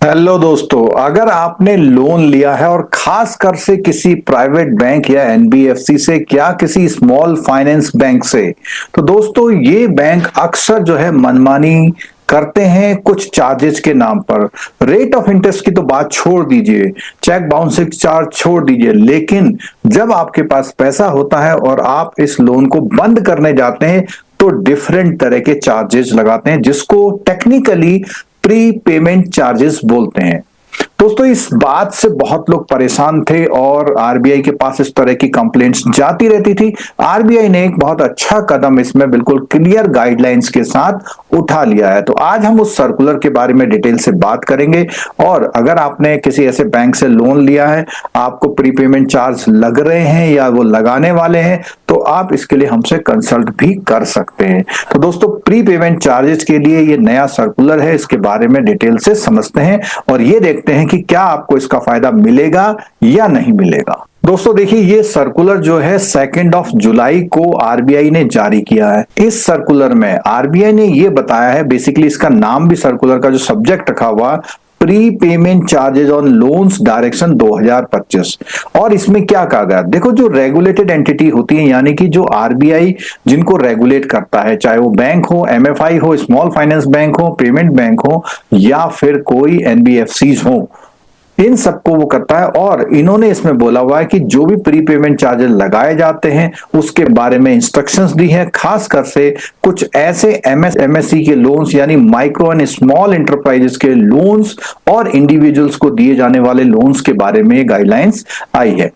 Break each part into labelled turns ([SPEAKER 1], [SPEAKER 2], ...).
[SPEAKER 1] Hello दोस्तों, अगर आपने लोन लिया है और खास कर से किसी प्राइवेट बैंक या एनबीएफसी से क्या किसी स्मॉल फाइनेंस बैंक से, तो दोस्तों ये बैंक अक्सर जो है मनमानी करते हैं कुछ चार्जेस के नाम पर। रेट ऑफ इंटरेस्ट की तो बात छोड़ दीजिए, चेक बाउंसिंग चार्ज छोड़ दीजिए, लेकिन जब आपके पास पैसा होता है और आप इस लोन को बंद करने जाते हैं तो डिफरेंट तरह के चार्जेस लगाते हैं जिसको टेक्निकली प्री पेमेंट चार्जेस बोलते हैं। दोस्तों इस बात से बहुत लोग परेशान थे और आरबीआई के पास इस तरह की कंप्लेंट्स जाती रहती थी। आरबीआई ने एक बहुत अच्छा कदम इसमें बिल्कुल क्लियर गाइडलाइंस के साथ उठा लिया है। तो आज हम उस सर्कुलर के बारे में डिटेल से बात करेंगे और अगर आपने किसी ऐसे बैंक से लोन लिया है, आपको प्रीपेमेंट चार्ज लग रहे हैं या वो लगाने वाले हैं, तो आप इसके लिए हमसे कंसल्ट भी कर सकते हैं। तो दोस्तों प्री पेमेंट चार्जेस के लिए ये नया सर्कुलर है, इसके बारे में डिटेल से समझते हैं और ये देखते हैं कि क्या आपको इसका फायदा मिलेगा या नहीं मिलेगा। दोस्तों देखिए, ये सर्कुलर जो है 2 जुलाई को आरबीआई ने जारी किया है। इस सर्कुलर में आरबीआई ने ये बताया है, बेसिकली इसका नाम भी सर्कुलर का जो सब्जेक्ट रखा हुआ pre payment charges on loans direction 2025। और इसमें क्या कहा गया, देखो जो रेगुलेटेड एंटिटी होती है यानी कि जो आरबीआई जिनको रेगुलेट करता है, चाहे वो बैंक हो, एमएफआई हो, स्मॉल फाइनेंस बैंक हो, पेमेंट बैंक हो या फिर कोई एनबीएफसीज हो, इन सबको वो करता है। और इन्होंने इसमें बोला हुआ है कि जो भी प्री पेमेंट चार्जेस लगाए जाते हैं उसके बारे में इंस्ट्रक्शंस दी है, खास कर से कुछ ऐसे एमएसएमएसई के लोन्स यानी माइक्रो एंड स्मॉल इंटरप्राइजेस के लोन्स और इंडिविजुअल्स को दिए जाने वाले लोन्स के बारे में गाइडलाइंस आई है।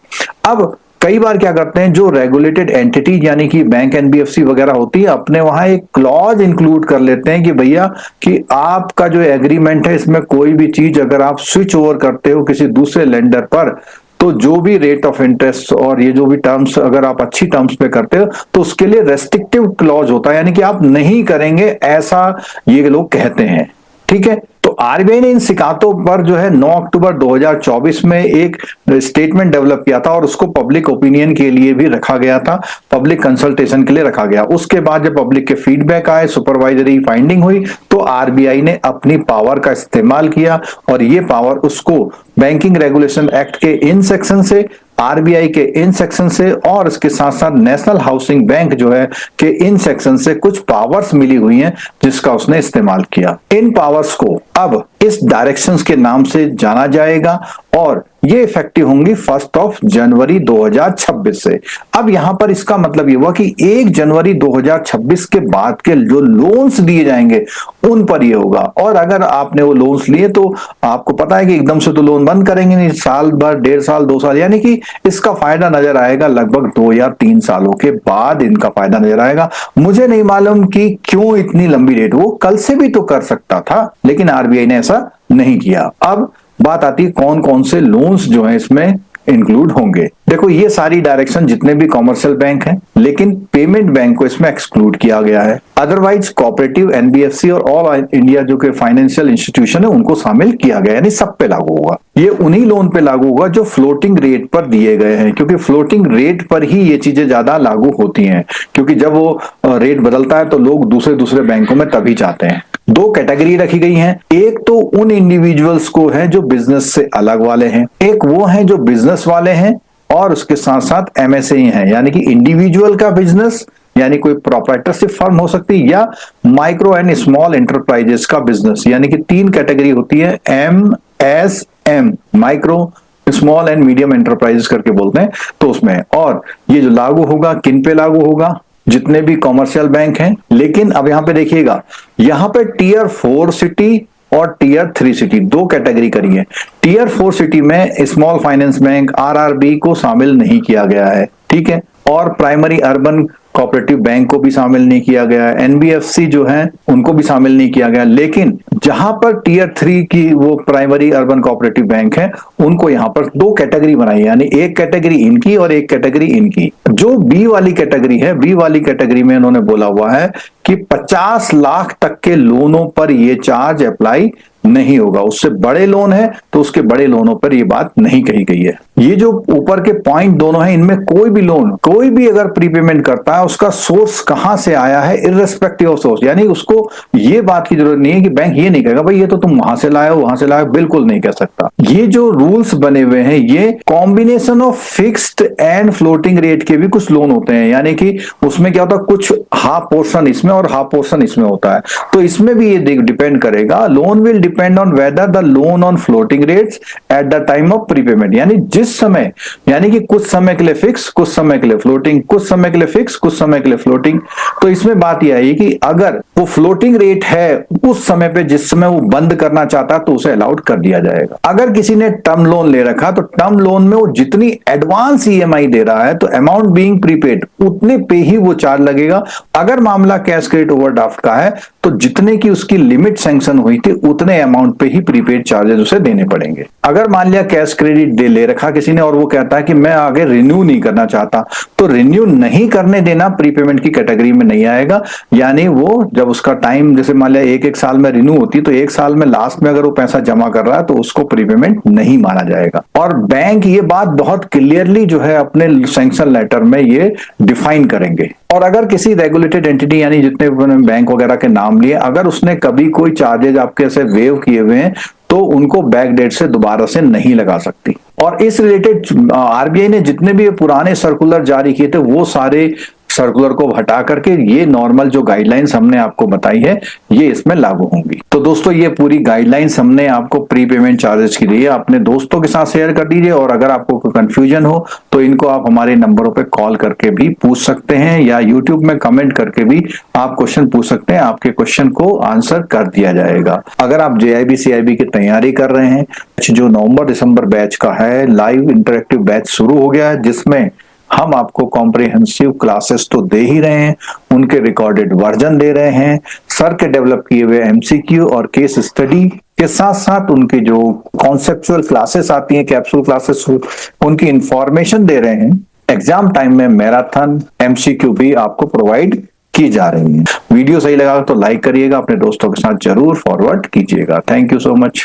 [SPEAKER 1] अब कई बार क्या करते हैं, जो रेगुलेटेड एंटिटी यानी कि बैंक एनबीएफसी वगैरह होती है, अपने वहां एक क्लॉज इंक्लूड कर लेते हैं कि भैया कि आपका जो एग्रीमेंट है इसमें कोई भी चीज अगर आप स्विच ओवर करते हो किसी दूसरे लेंडर पर, तो जो भी रेट ऑफ इंटरेस्ट और ये जो भी टर्म्स अगर आप अच्छी टर्म्स पे करते हो तो उसके लिए रेस्ट्रिक्टिव क्लॉज होता है, यानी कि आप नहीं करेंगे ऐसा ये लोग कहते हैं। ठीक है, तो आरबीआई ने इन शिकायतों पर जो है 9 अक्टूबर 2024 में एक स्टेटमेंट डेवलप किया था और उसको पब्लिक ओपिनियन के लिए भी रखा गया था, पब्लिक कंसल्टेशन के लिए रखा गया। उसके बाद जब पब्लिक के फीडबैक आए, सुपरवाइजरी फाइंडिंग हुई, तो आरबीआई ने अपनी पावर का इस्तेमाल किया और ये पावर उसको बैंकिंग रेगुलेशन एक्ट के इन सेक्शन से, आरबीआई के इन सेक्शन से और इसके साथ साथ नेशनल हाउसिंग बैंक जो है के इन सेक्शन से कुछ पावर्स मिली हुई हैं जिसका उसने इस्तेमाल किया। इन पावर्स को अब इस डायरेक्शंस के नाम से जाना जाएगा और ये इफेक्टिव होंगी 1 जनवरी 2026 से। अब यहां पर इसका मतलब ये हुआ कि 1 जनवरी 2026 के बाद के जो लोन्स दिए जाएंगे उन पर ये होगा। और अगर आपने वो लोन्स लिए तो आपको पता है कि एकदम से तो लोन बंद करेंगे नहीं, साल भर, 1.5 साल, 2 साल, यानी कि इसका फायदा नजर आएगा लगभग 2 या 3 सालों के बाद इनका फायदा नजर आएगा। मुझे नहीं मालूम कि क्यों इतनी लंबी डेट, वो कल से भी तो कर सकता था लेकिन आरबीआई ने ऐसा नहीं किया। अब बात आती है कौन कौन से लोन्स जो हैं इसमें इंक्लूड होंगे। देखो ये सारी डायरेक्शन जितने भी कॉमर्शियल बैंक हैं, लेकिन पेमेंट बैंक को इसमें एक्सक्लूड किया गया है। अदरवाइज कोऑपरेटिव, एनबीएफसी और ऑल इंडिया जो कि फाइनेंशियल इंस्टीट्यूशन है उनको शामिल किया गया, यानी सब पे लागू होगा। ये उन्हीं लोन पे लागू होगा जो फ्लोटिंग रेट पर दिए गए हैं, क्योंकि फ्लोटिंग रेट पर ही ये चीजें ज्यादा लागू होती हैं, क्योंकि जब वो रेट बदलता है तो लोग दूसरे दूसरे बैंकों में तभी जाते हैं। 2 कैटेगरी रखी गई हैं, एक तो उन इंडिविजुअल्स को है जो बिजनेस से अलग वाले हैं, एक वो हैं जो बिजनेस वाले हैं और उसके साथ साथ एमएसएई हैं, यानी कि इंडिविजुअल का बिजनेस यानी कोई प्रोप्राइटरशिप फर्म हो सकती है या माइक्रो एंड स्मॉल एंटरप्राइजेस का बिजनेस, यानी कि 3 कैटेगरी होती है, MSM, micro small and medium enterprises करके बोलते हैं, तो उसमें। और ये जो लागू होगा किन पे लागू होगा, जितने भी कॉमर्शियल बैंक हैं। लेकिन अब यहां पे देखिएगा, यहां पे टियर 4 सिटी और टियर 3 सिटी 2 कैटेगरी करी है। टियर 4 सिटी में स्मॉल फाइनेंस बैंक, आरआरबी को शामिल नहीं किया गया है, ठीक है, और प्राइमरी अर्बन कोऑपरेटिव बैंक को भी शामिल नहीं किया गया है, एनबीएफसी जो है उनको भी शामिल नहीं किया गया। लेकिन जहां पर टियर 3 की वो प्राइमरी अर्बन कोऑपरेटिव बैंक है उनको यहां पर 2 कैटेगरी बनाई है, यानी एक कैटेगरी इनकी और एक कैटेगरी इनकी। जो बी वाली कैटेगरी है, बी वाली कैटेगरी में उन्होंने बोला हुआ है कि 50 लाख तक के लोनों पर ये चार्ज अप्लाई नहीं होगा। उससे बड़े लोन है तो उसके बड़े लोनों पर ये बात नहीं कही गई है। ये जो ऊपर के पॉइंट दोनों हैं, इनमें कोई भी लोन, कोई भी अगर प्रीपेमेंट करता है, उसका सोर्स कहां से आया है इर्रेस्पेक्टिव ऑफ सोर्स, यानी उसको ये बात की जरूरत नहीं है कि बैंक ये नहीं कहेगा भाई ये तो तुम वहां से लाए हो वहां से लाए हो, बिल्कुल नहीं कह सकता। ये जो रूल्स बने हुए हैं ये combination of fixed and floating rate के भी कुछ लोन होते हैं, यानी कि उसमें क्या होता है, कुछ हाफ पोर्शन इसमें और हाफ पोर्शन इसमें होता है। तो इसमें भी ये डिपेंड करेगा, loan will depend on whether the loan on floating rates at the time of prepayment, यानी जिस समय, यानी कि कुछ समय के लिए फिक्स, कुछ समय के लिए फ्लोटिंग, कुछ समय के लिए फिक्स, कुछ समय के लिए फ्लोटिंग। तो इसमें बात यह है कि अगर वो फ्लोटिंग रेट है उस समय पे जिस समय वो बंद करना चाहता तो उसे अलाउड कर दिया जाएगा। अगर किसी ने टर्म लोन ले रखा तो टर्म लोन में वो जितनी एडवांस ईएमआई दे रहा है तो अमाउंट बीइंग प्रीपेड उतने पे ही वो चार्ज लगेगा। अगर मामला कैश क्रेडिट ओवरड्राफ्ट का है तो जितने की उसकी लिमिट सैंक्शन हुई थी उतने अमाउंट पे ही प्रीपेड चार्जेस उसे देने पड़ेंगे। अगर मान लिया कैश क्रेडिट दे ले रखा किसी ने और वो कहता है कि मैं आगे रिन्यू नहीं करना चाहता, तो रिन्यू नहीं करने देना प्रीपेमेंट की कैटेगरी में नहीं आएगा। यानी वो जब उसका टाइम, जैसे मान लिया एक साल में रिन्यू होती है तो एक साल में लास्ट में अगर वो पैसा जमा कर रहा है तो उसको प्रीपेमेंट नहीं माना जाएगा। और बैंक ये बात बहुत क्लियरली जो है अपने सैंक्शन लेटर में ये डिफाइन करेंगे। और अगर किसी रेगुलेटेड एंटिटी, यानी जितने बैंक वगैरह के नाम लिए, अगर उसने कभी कोई चार्जेज आपके ऐसे वेव किए हुए हैं तो उनको बैक डेट से दोबारा से नहीं लगा सकती। और इस रिलेटेड आरबीआई ने जितने भी पुराने सर्कुलर जारी किए थे वो सारे सर्कुलर को हटा करके ये नॉर्मल जो गाइडलाइंस हमने आपको बताई है ये इसमें लागू होंगी। तो दोस्तों ये पूरी गाइडलाइंस हमने आपको प्री पेमेंट चार्जेस की दी है, अपने दोस्तों के साथ शेयर कर दीजिए। और अगर आपको कोई कंफ्यूजन हो तो इनको आप हमारे नंबरों पे कॉल करके भी पूछ सकते हैं या यूट्यूब में कमेंट करके भी आप क्वेश्चन पूछ सकते हैं, आपके क्वेश्चन को आंसर कर दिया जाएगा। अगर आप जेआईबी सीआईबी की तैयारी कर रहे हैं, जो नवंबर दिसंबर बैच का है लाइव इंटरेक्टिव बैच शुरू हो गया है, जिसमें हम आपको कॉम्प्रिहेंसिव क्लासेस तो दे ही रहे हैं, उनके रिकॉर्डेड वर्जन दे रहे हैं, सर के डेवलप किए हुए एमसीक्यू और केस स्टडी के साथ साथ उनके जो कॉन्सेप्चुअल क्लासेस आती हैं, कैप्सूल क्लासेस, उनकी इंफॉर्मेशन दे रहे हैं। एग्जाम टाइम में मैराथन एमसीक्यू भी आपको प्रोवाइड की जा रही है। वीडियो सही लगा तो लाइक करिएगा, अपने दोस्तों के साथ जरूर फॉरवर्ड कीजिएगा। Thank you so much.